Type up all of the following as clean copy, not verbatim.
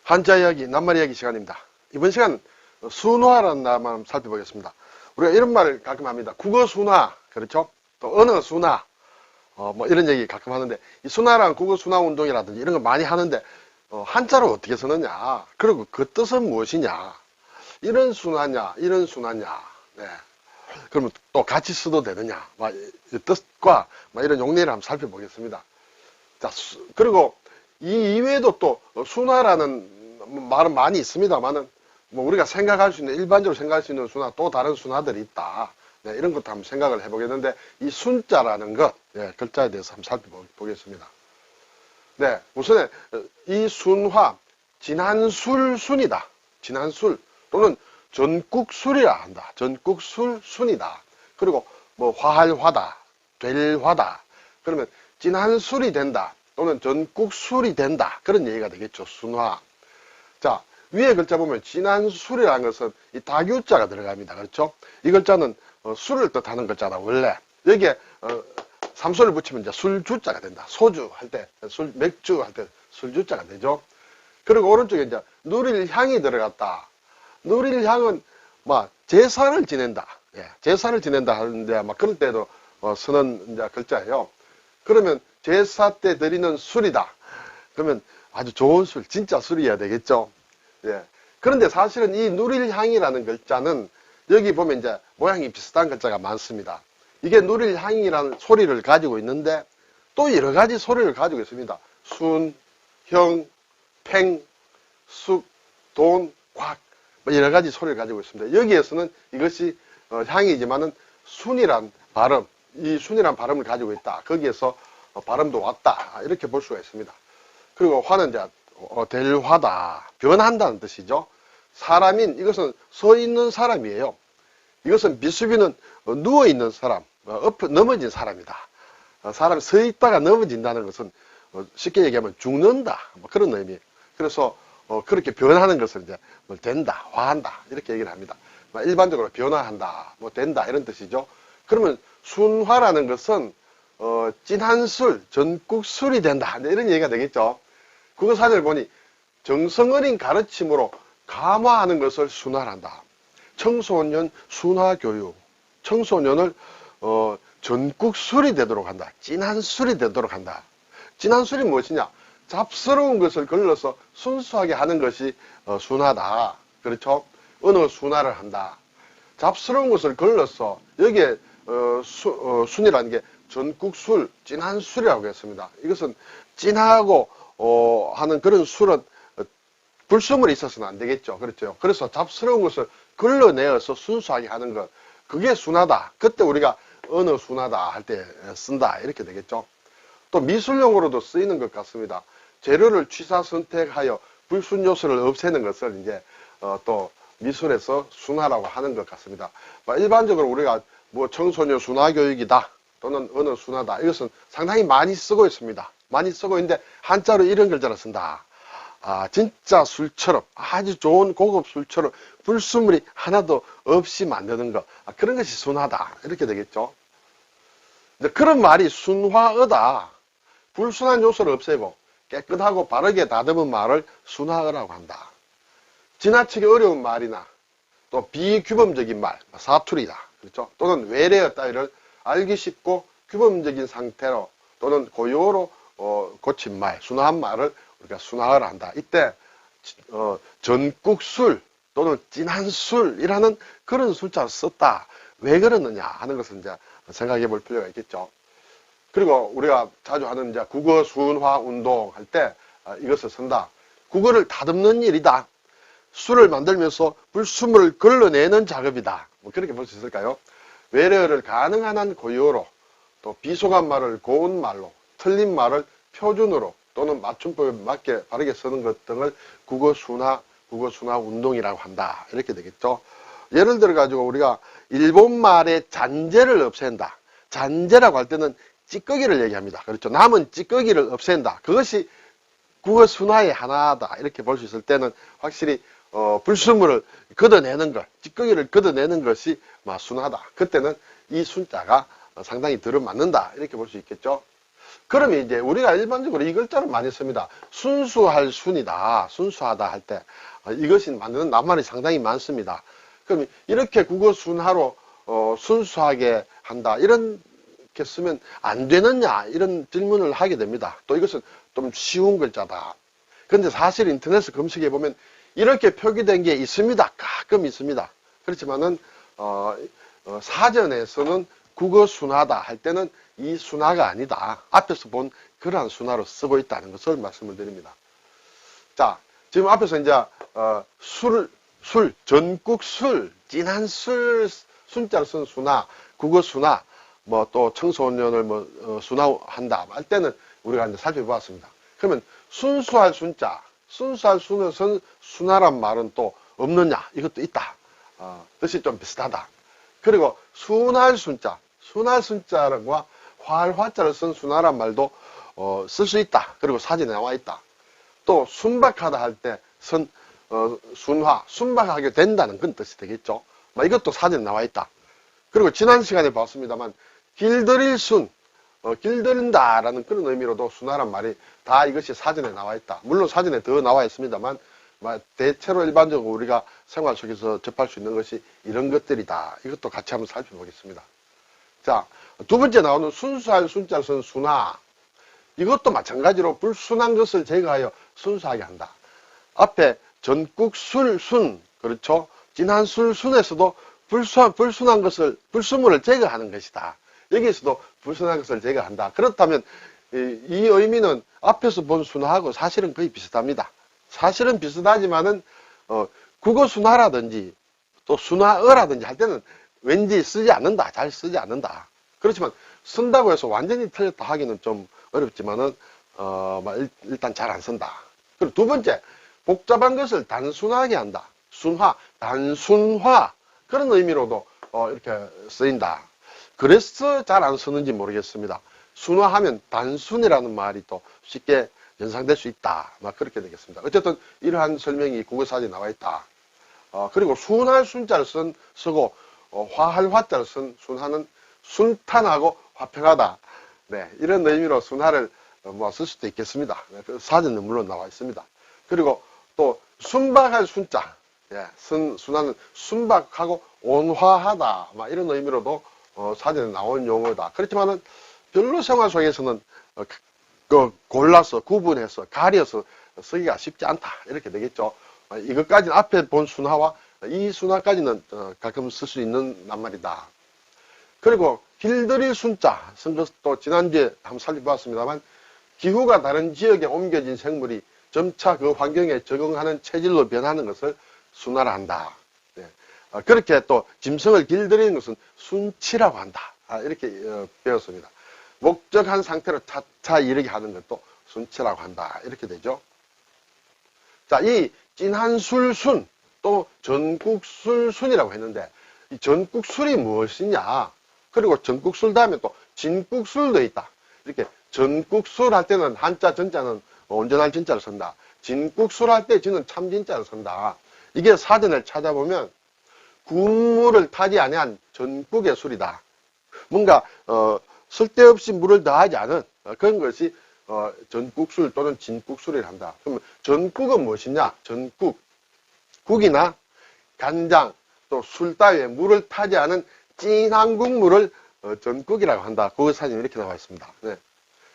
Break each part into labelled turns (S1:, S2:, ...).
S1: 한자 이야기, 낱말 이야기 시간입니다. 이번 시간 순화라는 단어만 한번 살펴보겠습니다. 우리가 이런 말을 가끔 합니다. 국어 순화, 그렇죠? 또 언어 순화, 뭐 이런 얘기 가끔 하는데, 이 순화랑 국어 순화 운동이라든지 이런 거 많이 하는데, 한자로 어떻게 쓰느냐, 그리고 그 뜻은 무엇이냐, 이런 순화냐, 이런 순화냐, 네. 그러면 또 같이 써도 되느냐, 막 이 뜻과 막 이런 용례를 한번 살펴보겠습니다. 자, 그리고 이 이외에도 또 순화라는 말은 많이 있습니다만은, 뭐 우리가 생각할 수 있는, 일반적으로 생각할 수 있는 순화, 또 다른 순화들이 있다. 네, 이런 것도 한번 생각을 해보겠는데, 이 순자라는 것, 네, 글자에 대해서 한번 살펴보겠습니다. 네, 우선 이 순화, 진한술 순이다. 진한술 또는 전국술이라 한다. 전국술 순이다. 그리고 뭐 화할화다, 될화다. 그러면 진한술이 된다. 또는 전국술이 된다. 그런 얘기가 되겠죠. 순화. 자, 위에 글자 보면 진한술이라는 것은 이 다규자가 들어갑니다. 그렇죠? 이 글자는 술을 뜻하는 글자다. 원래 여기에 삼소를 붙이면 이제 술주자가 된다. 소주 할 때, 맥주 할 때 술주자가 되죠. 그리고 오른쪽에 이제 누릴 향이 들어갔다. 누릴 향은 막 제사를 지낸다. 예, 제사를 지낸다 하는데 막 그럴 때도 쓰는 이제 글자예요. 그러면 제사 때 드리는 술이다. 그러면 아주 좋은 술, 진짜 술이어야 되겠죠. 예. 그런데 사실은 이 누릴향이라는 글자는 여기 보면 이제 모양이 비슷한 글자가 많습니다. 이게 누릴향이라는 소리를 가지고 있는데 또 여러 가지 소리를 가지고 있습니다. 순, 형, 팽, 숙, 돈, 곽, 뭐 여러 가지 소리를 가지고 있습니다. 여기에서는 이것이 향이지만은 순이란 발음, 이 순이란 발음을 가지고 있다. 거기에서 발음도 왔다. 이렇게 볼 수가 있습니다. 그리고 화는 이제 될화다. 변한다는 뜻이죠. 사람인, 이것은 서 있는 사람이에요. 이것은 비수비는 누워있는 사람, 넘어진 사람이다. 사람이 서 있다가 넘어진다는 것은 쉽게 얘기하면 죽는다. 뭐 그런 의미예요. 그래서 그렇게 변하는 것을 이제 뭐 된다, 화한다. 이렇게 얘기를 합니다. 일반적으로 변화한다, 뭐 된다. 이런 뜻이죠. 그러면 순화라는 것은 진한 술, 전국술이 된다. 이런 얘기가 되겠죠. 국어사전을 보니 정성어린 가르침으로 감화하는 것을 순화한다. 청소년 순화교육, 청소년을 전국술이 되도록 한다. 진한 술이 되도록 한다. 진한 술이 무엇이냐? 잡스러운 것을 걸러서 순수하게 하는 것이 순화다. 그렇죠? 언어 순화를 한다. 잡스러운 것을 걸러서 여기에 순이라는 게 전국술, 진한 술이라고 했습니다. 이것은 진하고 하는 그런 술은 불순물이 있어서는 안 되겠죠. 그렇죠. 그래서 잡스러운 것을 걸러내어서 순수하게 하는 것, 그게 순하다. 그때 우리가 언어 순하다 할 때 쓴다. 이렇게 되겠죠. 또 미술용으로도 쓰이는 것 같습니다. 재료를 취사 선택하여 불순 요소를 없애는 것을 이제 또 미술에서 순화라고 하는 것 같습니다. 일반적으로 우리가 뭐 청소년 순화 교육이다 또는 언어 순화다, 이것은 상당히 많이 쓰고 있습니다. 많이 쓰고 있는데 한자로 이런 글자를 쓴다. 진짜 술처럼, 아주 좋은 고급 술처럼 불순물이 하나도 없이 만드는 것, 그런 것이 순화다. 이렇게 되겠죠. 그런 말이 순화어다. 불순한 요소를 없애고 깨끗하고 바르게 다듬은 말을 순화어라고 한다. 지나치게 어려운 말이나 또 비규범적인 말, 사투리다. 그렇죠? 또는 외래어 따위를 알기 쉽고 규범적인 상태로 또는 고유어로 고친 말, 순화한 말을 우리가 순화어라 한다. 이때 전국술 또는 진한술이라는 그런 술자를 썼다. 왜 그러느냐 하는 것을 이제 생각해 볼 필요가 있겠죠. 그리고 우리가 자주 하는 이제 국어 순화 운동 할 때 이것을 쓴다. 국어를 다듬는 일이다. 술을 만들면서 불순물을 걸러내는 작업이다. 뭐 그렇게 볼 수 있을까요? 외래어를 가능한 한 고유어로, 또 비속한 말을 고운 말로, 틀린 말을 표준어로 또는 맞춤법에 맞게 바르게 쓰는 것 등을 국어 순화 운동이라고 한다. 이렇게 되겠죠. 예를 들어 가지고 우리가 일본 말의 잔재를 없앤다. 잔재라고 할 때는 찌꺼기를 얘기합니다. 그렇죠. 남은 찌꺼기를 없앤다. 그것이 국어 순화의 하나다. 이렇게 볼 수 있을 때는 확실히 불순물을 걷어내는 것, 찌꺼기를 걷어내는 것이 순하다. 그때는 이 순자가 상당히 들어맞는다. 이렇게 볼 수 있겠죠. 그러면 이제 우리가 일반적으로 이 글자를 많이 씁니다. 순수할 순이다. 순수하다 할 때 이것이 만드는 낱말이 상당히 많습니다. 그럼 이렇게 국어 순하로 순수하게 한다. 이렇게 쓰면 안 되느냐? 이런 질문을 하게 됩니다. 또 이것은 좀 쉬운 글자다. 그런데 사실 인터넷에 검색해 보면 이렇게 표기된 게 있습니다. 가끔 있습니다. 그렇지만은 사전에서는 국어 순하다 할 때는 이 순하가 아니다. 앞에서 본 그러한 순하로 쓰고 있다는 것을 말씀을 드립니다. 자, 지금 앞에서 이제 전국 술, 진한 술, 순자를 쓴 순하, 국어 순하, 뭐 또 청소년을 순화한다 할 때는 우리가 이제 살펴보았습니다. 그러면 순수할 순자, 순수할 순을 쓴 순하란 말은 또 없느냐? 이것도 있다. 뜻이 좀 비슷하다. 그리고 순할 순자, 순할 순자와 화할 화자를 쓴 순하란 말도 쓸 수 있다. 그리고 사진에 나와 있다. 또 순박하다 할 때 쓴 순화, 순박하게 된다는 그런 뜻이 되겠죠. 이것도 사진에 나와 있다. 그리고 지난 시간에 봤습니다만 길들일 순, 길들인다라는 그런 의미로도 순하란 말이 다 이것이 사전에 나와 있다. 물론 사전에 더 나와 있습니다만 대체로 일반적으로 우리가 생활 속에서 접할 수 있는 것이 이런 것들이다. 이것도 같이 한번 살펴보겠습니다. 자, 두 번째 나오는 순수할 순자를 쓴 순하. 이것도 마찬가지로 불순한 것을 제거하여 순수하게 한다. 앞에 전국 순, 그렇죠? 진한 순에서도 불순한 것을, 불순물을 제거하는 것이다. 여기에서도 불순한 것을 제거한다. 그렇다면 이 의미는 앞에서 본 순하하고 사실은 거의 비슷합니다. 사실은 비슷하지만은 국어 순하라든지 또 순하어라든지 할 때는 왠지 쓰지 않는다. 잘 쓰지 않는다. 그렇지만 쓴다고 해서 완전히 틀렸다 하기는 좀 어렵지만은 일단 잘 안 쓴다. 그리고 두 번째, 복잡한 것을 단순하게 한다. 순화, 단순화 그런 의미로도 이렇게 쓰인다. 그래서 잘 안 쓰는지 모르겠습니다. 순화하면 단순이라는 말이 또 쉽게 연상될 수 있다. 그렇게 되겠습니다. 어쨌든 이러한 설명이 국어사전에 나와 있다. 그리고 순할 순자를 쓰고 화할 화자를 쓴 순하는 순탄하고 화평하다. 네, 이런 의미로 순하를 쓸 수도 있겠습니다. 네, 그 사전에 물론 나와 있습니다. 그리고 또 순박할 순자, 예, 순하는 순박하고 온화하다. 이런 의미로도 사전에 나온 용어다. 그렇지만은 별로 생활 속에서는 골라서 구분해서 가려서 쓰기가 쉽지 않다. 이렇게 되겠죠. 이것까지는 앞에 본 순하와 이 순하까지는 가끔 쓸 수 있는 낱말이다. 그리고 길들일 순자 쓴 것도 지난주에 한번 살펴봤습니다만 기후가 다른 지역에 옮겨진 생물이 점차 그 환경에 적응하는 체질로 변하는 것을 순화라 한다. 네. 그렇게 또 짐승을 길들이는 것은 순치라고 한다. 이렇게 배웠습니다. 목적한 상태로 차차 이르게 하는 것도 순치라고 한다. 이렇게 되죠. 자, 이 진한술순 또 전국술순이라고 했는데 이 전국술이 무엇이냐? 그리고 전국술 다음에 또 진국술도 있다. 이렇게 전국술 할 때는 한자 전자는 온전할 진자를 쓴다. 진국술 할 때 진은 참진자를 쓴다. 이게 사전을 찾아보면 국물을 타지 아니한 전국의 술이다. 뭔가 쓸데없이 물을 더하지 않은 그런 것이 전국술 또는 진국술이라 한다. 그러면 전국은 무엇이냐? 전국, 국이나 간장 또 술 따위에 물을 타지 않은 진한 국물을 전국이라고 한다. 그 사진이 이렇게 나와 있습니다. 네.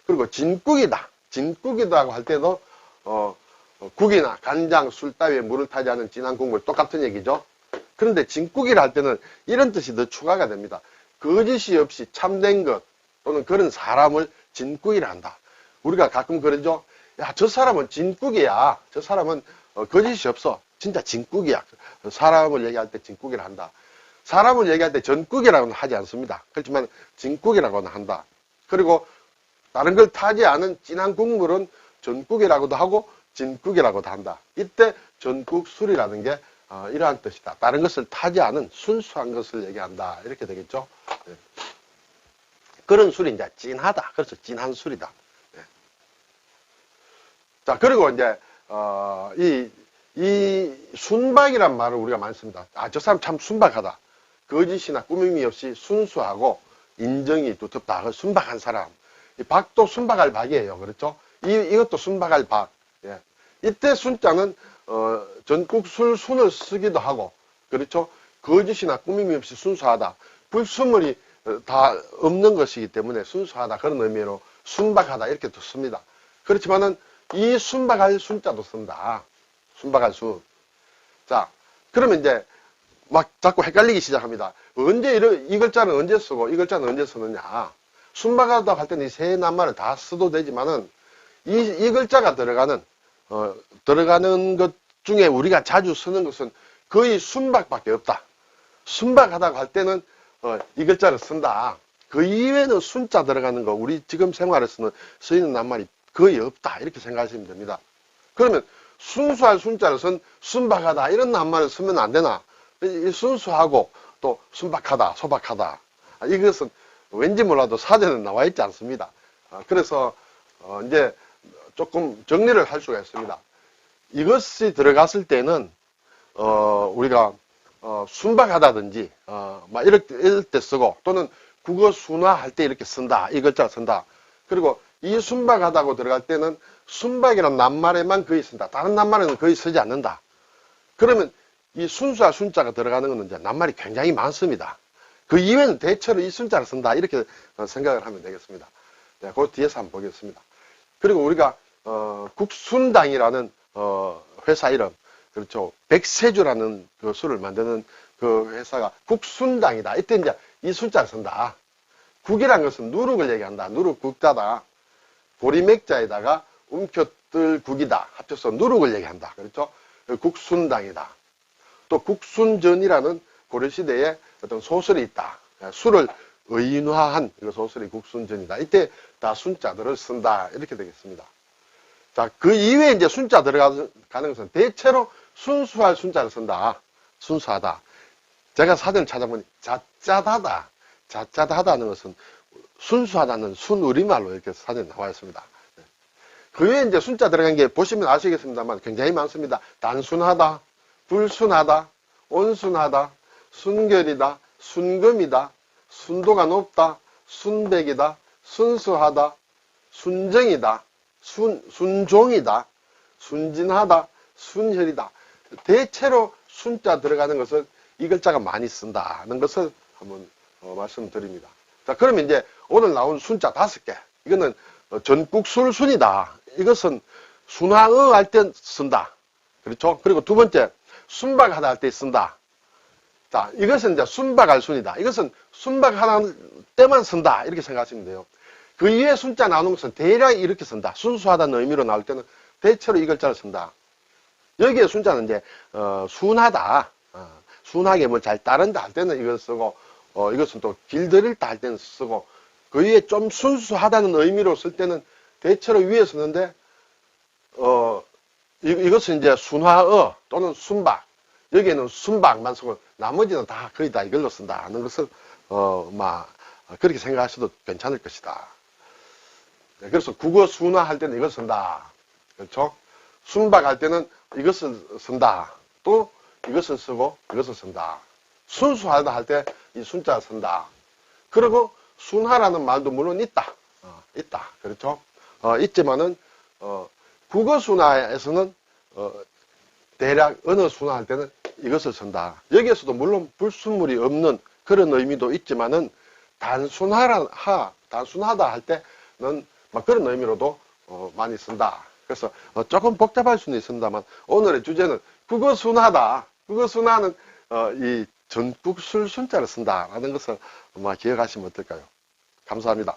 S1: 그리고 진국이다. 진국이라고 할 때도 국이나 간장, 술 따위에 물을 타지 않은 진한 국물 똑같은 얘기죠. 그런데 진국이라 할 때는 이런 뜻이 더 추가가 됩니다. 거짓이 없이 참된 것 또는 그런 사람을 진국이라 한다. 우리가 가끔 그러죠. 야, 저 사람은 진국이야. 저 사람은 거짓이 없어. 진짜 진국이야. 사람을 얘기할 때 진국이라 한다. 사람을 얘기할 때 전국이라고는 하지 않습니다. 그렇지만 진국이라고는 한다. 그리고 다른 걸 타지 않은 진한 국물은 전국이라고도 하고 진국이라고도 한다. 이때 전국술이라는 게 이러한 뜻이다. 다른 것을 타지 않은 순수한 것을 얘기한다. 이렇게 되겠죠. 네. 그런 술이 이제 진하다. 그래서 진한 술이다. 네. 자, 그리고 이제 이 순박이란 말을 우리가 많이 씁니다. 저 사람 참 순박하다. 거짓이나 꾸밈이 없이 순수하고 인정이 두텁다. 순박한 사람. 이 박도 순박할 박이에요. 그렇죠? 이것도 순박할 박. 예. 이때 순자는, 전국술 순을 쓰기도 하고, 그렇죠? 거짓이나 꾸밈이 없이 순수하다. 불순물이 다 없는 것이기 때문에 순수하다. 그런 의미로 순박하다. 이렇게 또 씁니다. 그렇지만은, 이 순박할 순자도 쓴다. 순박할 순. 자, 그러면 이제, 막 자꾸 헷갈리기 시작합니다. 이 글자는 언제 쓰고, 이 글자는 언제 쓰느냐. 순박하다 할 때는 이 세 낱말을 다 써도 되지만은, 이 글자가 들어가는 것 중에 우리가 자주 쓰는 것은 거의 순박밖에 없다. 순박하다고 할 때는, 이 글자를 쓴다. 그 이외에는 순자 들어가는 거, 우리 지금 생활에서는 쓰이는 낱말이 거의 없다. 이렇게 생각하시면 됩니다. 그러면 순수할 순자를 쓴 순박하다. 이런 낱말을 쓰면 안 되나? 이 순수하고 또 순박하다, 소박하다. 이것은 왠지 몰라도 사전에 나와 있지 않습니다. 그래서, 이제 조금 정리를 할 수가 있습니다. 이것이 들어갔을 때는, 우리가, 순박하다든지, 막 이럴 때 쓰고, 또는 국어 순화할 때 이렇게 쓴다. 이 글자 쓴다. 그리고 이 순박하다고 들어갈 때는 순박이라는 낱말에만 거의 쓴다. 다른 낱말에는 거의 쓰지 않는다. 그러면 이 순수할 순자가 들어가는 것은 이제 낱말이 굉장히 많습니다. 그 이외에는 대체로 이 순자를 쓴다. 이렇게 생각을 하면 되겠습니다. 네, 그 뒤에서 한번 보겠습니다. 그리고 우리가, 국순당이라는, 회사 이름, 그렇죠. 백세주라는 그 술을 만드는 그 회사가 국순당이다. 이때 이제 이 순자를 쓴다. 국이란 것은 누룩을 얘기한다. 누룩 국자다. 보리맥자에다가 움켜뜰 국이다. 합쳐서 누룩을 얘기한다. 그렇죠. 국순당이다. 또 국순전이라는 고려시대에 어떤 소설이 있다. 술을 의인화한 그 소설이 국순전이다. 이때 다 순자들을 쓴다. 이렇게 되겠습니다. 자, 그 이외에 이제 순자 들어가는 것은 대체로 순수할 순자를 쓴다. 순수하다. 제가 사전을 찾아보니 자짜다다. 자짜다다는 것은 순수하다는 순우리말로 이렇게 사전에 나와 있습니다. 그 외에 이제 순자 들어간 게 보시면 아시겠습니다만 굉장히 많습니다. 단순하다, 불순하다, 온순하다, 순결이다, 순금이다, 순도가 높다, 순백이다, 순수하다, 순정이다, 순종이다, 순진하다, 순혈이다. 대체로 순자 들어가는 것을 이 글자가 많이 쓴다는 것을 한번 말씀드립니다. 자, 그러면 이제 오늘 나온 순자 5개. 이거는 전국술순이다. 이것은 순화어 할 때 쓴다. 그렇죠? 그리고 두 번째, 순박하다 할 때 쓴다. 자, 이것은 이제 순박할 순이다. 이것은 순박하다 때만 쓴다. 이렇게 생각하시면 돼요. 그 이외에 순자 나오는 것은 대략 이렇게 쓴다. 순수하다는 의미로 나올 때는 대체로 이 글자를 쓴다. 여기에 순자는 이제, 순하다. 순하게 뭐 잘 따른다 할 때는 이걸 쓰고, 이것은 또 길들일다 할 때는 쓰고, 그 위에 좀 순수하다는 의미로 쓸 때는 대체로 위에 쓰는데, 이것은 이제 순화어 또는 순박. 여기에는 순박만 쓰고, 나머지는 다 거의 다 이걸로 쓴다 하는 것을, 그렇게 생각하셔도 괜찮을 것이다. 네, 그래서 국어 순화할 때는 이걸 쓴다. 그렇죠? 순박할 때는 이것을 쓴다. 또 이것을 쓰고 이것을 쓴다. 순수하다 할 때 이 순자를 쓴다. 그리고 순화라는 말도 물론 있다. 있다. 그렇죠? 있지만은, 국어 순화에서는, 대략 언어 순화할 때는 이것을 쓴다. 여기에서도 물론 불순물이 없는 그런 의미도 있지만은, 단순하다 할 때는 막 그런 의미로도 많이 쓴다. 그래서 조금 복잡할 수는 있습니다만, 오늘의 주제는 국어 순화다. 국어 순화는 이 전국술 순자를 쓴다라는 것을 기억하시면 어떨까요? 감사합니다.